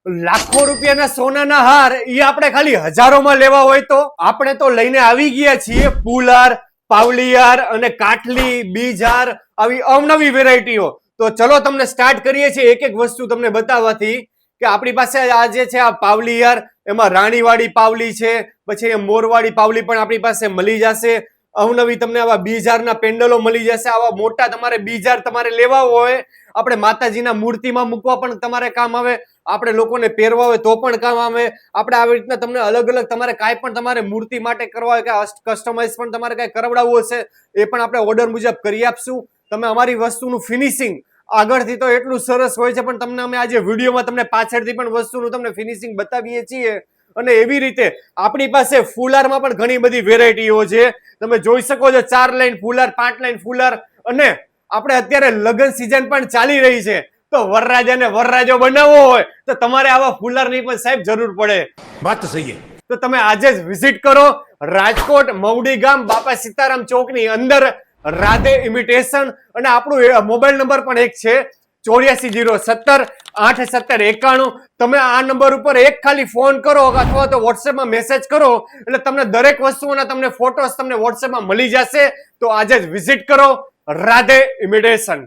લાખો રૂપિયાના સોનાના હાર એ આપણે ખાલી હજારોમાં લેવા હોય તો આપણે તો લઈને આવી ગયા છીએ ફૂલહાર, પાવલીહાર અને કાટલી, બીજહાર, આવી અવનવી વેરાયટીઓ. તો ચલો તમને સ્ટાર્ટ કરીએ છીએ એક એક વસ્તુ તમને બતાવવાથી કે આપણી પાસે આ જે છે આ પાવલીહાર, એમાં રાણીવાળી પાવલી છે, પછી મોરવાળી પાવલી પણ આપણી પાસે મળી જશે. અવનવી તમને આવા બીજહારના પેન્ડલો મળી જશે. આવા મોટા તમારે બીજહાર તમારે લેવા હોય, આપણે માતાજીના મૂર્તિમાં મૂકવા પણ તમારે કામ આવે, આપણે લોકોને પહેરવા હોય તો પણ કામ આવે. આપણે આવી રીતના તમને અલગ અલગ તમારે કાંઈ પણ તમારે મૂર્તિ માટે કરવા હોય કે કસ્ટમાઇઝ પણ તમારે કાંઈ કરાવડાવવું હશે એ પણ આપણે ઓર્ડર મુજબ કરી આપશું. તમે અમારી વસ્તુનું ફિનિશિંગ આગળથી તો એટલું સરસ હોય છે, પણ તમને અમે આજે વિડીયોમાં તમને પાછળથી પણ વસ્તુનું તમને ફિનિશિંગ બતાવીએ છીએ. અને એવી રીતે આપણી પાસે ફૂલહારમાં પણ ઘણી બધી વેરાયટીઓ છે. તમે જોઈ શકો છો 4 લાઈન ફૂલહાર, 5 લાઈન ફૂલહાર, અને આપણે અત્યારે લગ્ન સિઝન પણ ચાલી રહી છે. તો વરરાજાને વરરાજો બનાવવો હોય તો તમારે આવા ફૂલહારની પણ સાહેબ જરૂર પડે. વાત તો સહી છે. તો તમે આજે જ વિઝિટ કરો રાજકોટ મવડી ગામ બાપા સીતારામ ચોકની અંદર રાધે ઇમિટેશન. અને આપણું મોબાઈલ નંબર પણ એક છે 8407081791. તમે આ નંબર ઉપર એક ખાલી ફોન કરો અથવા તો વોટ્સએપમાં મેસેજ કરો એટલે તમને દરેક વસ્તુઓના તમને ફોટોસ તમને વોટ્સએપમાં મળી જશે. તો આજે જ વિઝિટ કરો રાધે ઇમિટેશન.